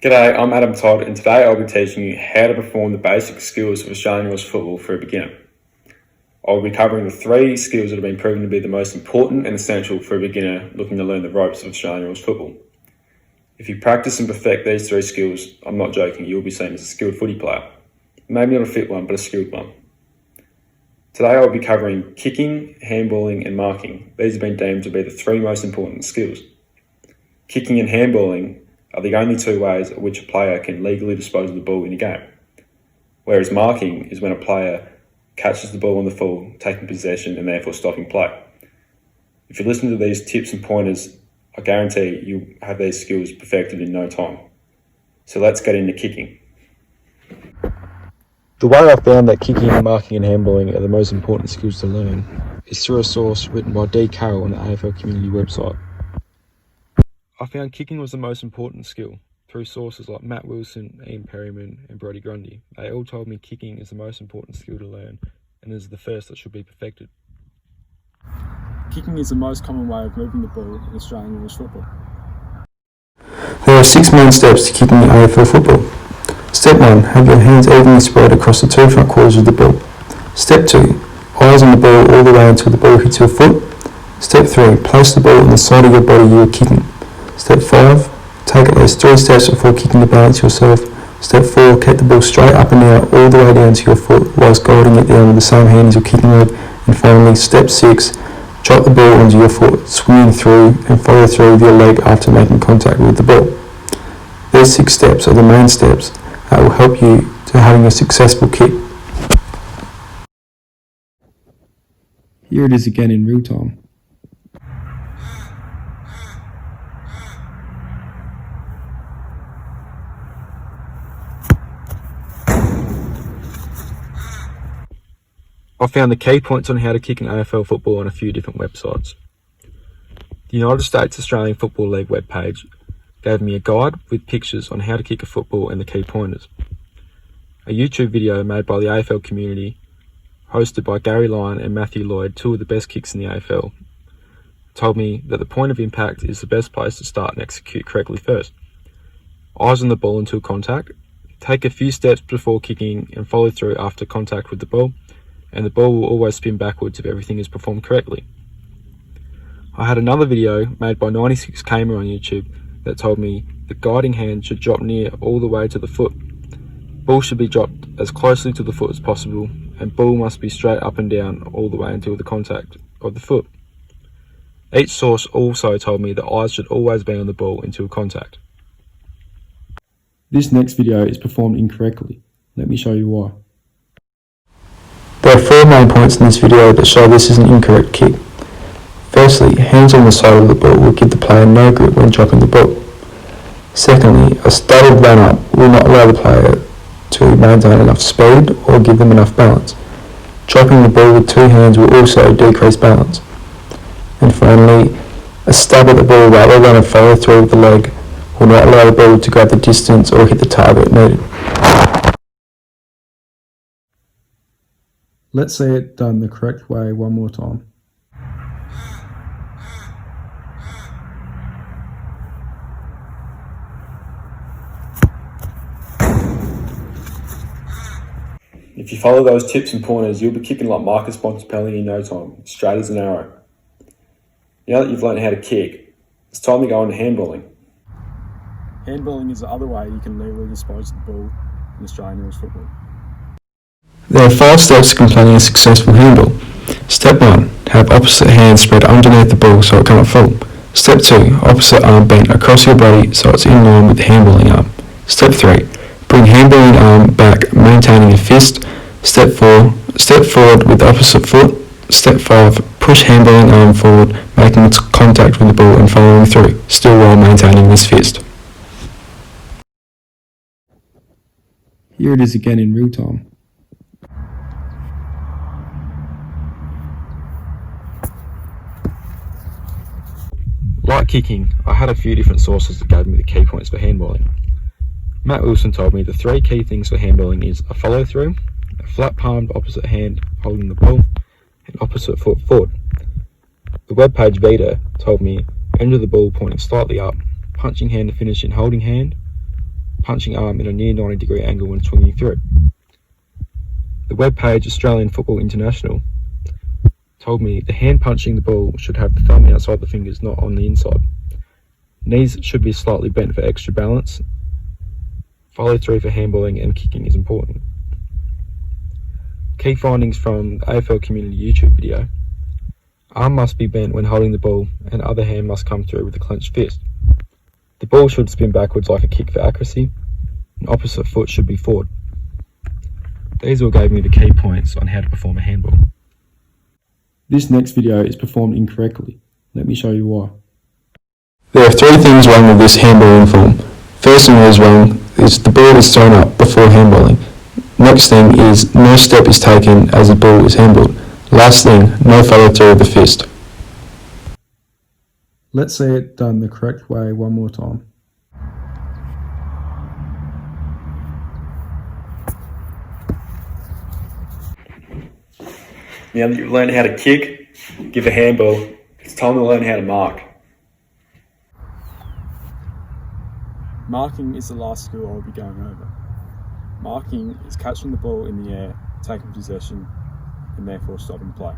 G'day, I'm Adam Todd, and today I'll be teaching you how to perform the basic skills of Australian rules football for a beginner. I'll be covering the 3 skills that have been proven to be the most important and essential for a beginner looking to learn the ropes of Australian rules football. If you practice and perfect these 3 skills, I'm not joking, you'll be seen as a skilled footy player. Maybe not a fit one, but a skilled one. Today I'll be covering kicking, handballing and marking. These have been deemed to be the 3 most important skills. Kicking and handballing are the only 2 ways in which a player can legally dispose of the ball in a game. Whereas marking is when a player catches the ball on the full, taking possession and therefore stopping play. If you listen to these tips and pointers, I guarantee you'll have these skills perfected in no time. So let's get into kicking. The way I found that kicking, marking and handballing are the most important skills to learn is through a source written by D. Carroll on the AFL community website. I found kicking was the most important skill through sources like Matt Wilson, Ian Perryman and Brodie Grundy. They all told me kicking is the most important skill to learn and is the first that should be perfected. Kicking is the most common way of moving the ball in Australian rules football. There are 6 main steps to kicking in AFL football. Step 1. Have your hands evenly spread across the 2 front quarters of the ball. Step 2. Eyes on the ball all the way until the ball hits your foot. Step 3. Place the ball on the side of your body you are kicking. Step 5. Take at least 3 steps before kicking to balance yourself. Step 4. Keep the ball straight up and out all the way down to your foot whilst guiding it down with the same hand as your kicking leg. And finally, Step 6. Drop the ball onto your foot, swinging through and follow through with your leg after making contact with the ball. These 6 steps are the main steps that will help you to having a successful kick. Here it is again in real time. I found the key points on how to kick in AFL football on a few different websites. The United States Australian Football League webpage gave me a guide with pictures on how to kick a football and the key pointers. A YouTube video made by the AFL community, hosted by Gary Lyon and Matthew Lloyd, 2 of the best kicks in the AFL, told me that the point of impact is the best place to start and execute correctly first. Eyes on the ball until contact, take a few steps before kicking and follow through after contact with the ball, and the ball will always spin backwards if everything is performed correctly. I had another video made by 96 Kamer on YouTube that told me the guiding hand should drop near all the way to the foot. Ball should be dropped as closely to the foot as possible, and ball must be straight up and down all the way until the contact of the foot. Each source also told me the eyes should always be on the ball until contact. This next video is performed incorrectly. Let me show you why. There are 4 main points in this video that show this is an incorrect kick. Firstly, hands on the side of the ball will give the player no grip when dropping the ball. Secondly, a startled run-up will not allow the player to maintain enough speed or give them enough balance. Dropping the ball with 2 hands will also decrease balance. And finally, a stab at the ball rather than a follow through with the leg will not allow the ball to grab the distance or hit the target needed. Let's see it done the correct way one more time. If you follow those tips and pointers, you'll be kicking like Marcus Bontempelli in no time, straight as an arrow. Now that you've learned how to kick, it's time to go on to handballing. Handballing is the other way you can legally dispose of the ball in Australian rules football. There are 5 steps to completing a successful handball. Step 1. Have opposite hand spread underneath the ball so it cannot fall. Step 2. Opposite arm bent across your body so it's in line with the handballing arm. Step 3. Bring handballing arm back, maintaining a fist. Step 4. Step forward with opposite foot. Step 5. Push handballing arm forward, making contact with the ball and following through, still while maintaining this fist. Here it is again in real time. Like kicking, I had a few different sources that gave me the key points for handballing. Matt Wilson told me the 3 key things for handballing is a follow through, a flat palmed opposite hand holding the ball, and opposite foot forward. The webpage Vita told me end of the ball pointing slightly up, punching hand to finish in holding hand, punching arm in a near 90-degree angle when swinging through it. The webpage Australian Football International told me the hand punching the ball should have the thumb outside the fingers, not on the inside. Knees should be slightly bent for extra balance. Follow through for handballing and kicking is important. Key findings from the AFL Community YouTube video: arm must be bent when holding the ball and other hand must come through with a clenched fist. The ball should spin backwards like a kick for accuracy, and opposite foot should be forward. These all gave me the key points on how to perform a handball. This next video is performed incorrectly. Let me show you why. There are three things wrong with this handballing form. First thing that is wrong is the ball is thrown up before handballing. Next thing is no step is taken as the ball is handballed. Last thing, no follow through of the fist. Let's see it done the correct way one more time. Now that you've learned how to kick, give a handball, it's time to learn how to mark. Marking is the last skill I'll be going over. Marking is catching the ball in the air, taking possession, and therefore stopping play.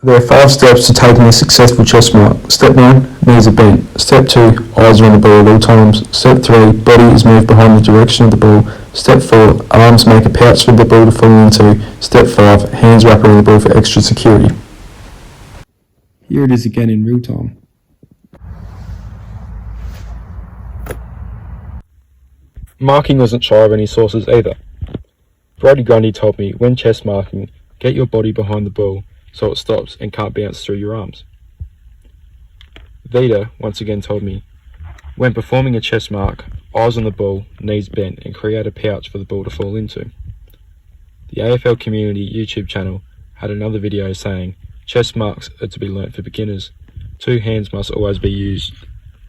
There are 5 steps to taking a successful chest mark. Step 1, knees are bent. Step 2, eyes are on the ball at all times. Step 3, body is moved behind the direction of the ball. Step 4, arms make a pouch for the ball to fall into. Step 5, hands wrap around the ball for extra security. Here it is again in real time. Marking wasn't shy of any sources either. Brody Grundy told me when chest marking, get your body behind the ball so it stops and can't bounce through your arms. Vida once again told me, when performing a chest mark, eyes on the ball, knees bent, and create a pouch for the ball to fall into. The AFL Community YouTube channel had another video saying, chest marks are to be learnt for beginners. 2 hands must always be used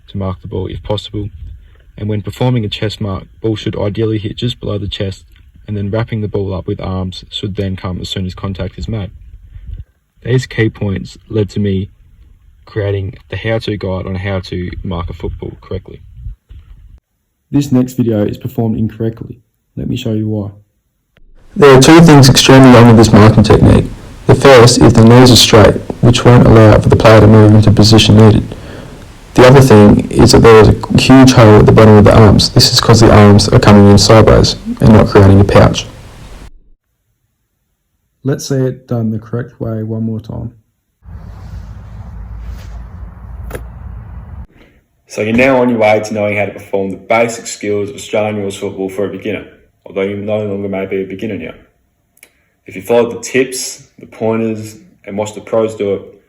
to mark the ball if possible, and when performing a chest mark, ball should ideally hit just below the chest, and then wrapping the ball up with arms should then come as soon as contact is made. These key points led to me creating the how-to guide on how to mark a football correctly. This next video is performed incorrectly. Let me show you why. There are 2 things extremely wrong with this marking technique. The first is the knees are straight, which won't allow for the player to move into position needed. The other thing is that there is a huge hole at the bottom of the arms. This is because the arms are coming in sideways and not creating a pouch. Let's see it done the correct way one more time. So you're now on your way to knowing how to perform the basic skills of Australian rules football for a beginner, although you no longer may be a beginner now. If you followed the tips, the pointers, and watch the pros do it,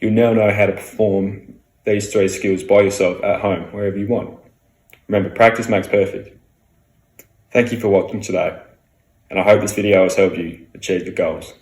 you'll now know how to perform these 3 skills by yourself at home, wherever you want. Remember, practice makes perfect. Thank you for watching today, and I hope this video has helped you achieve your goals.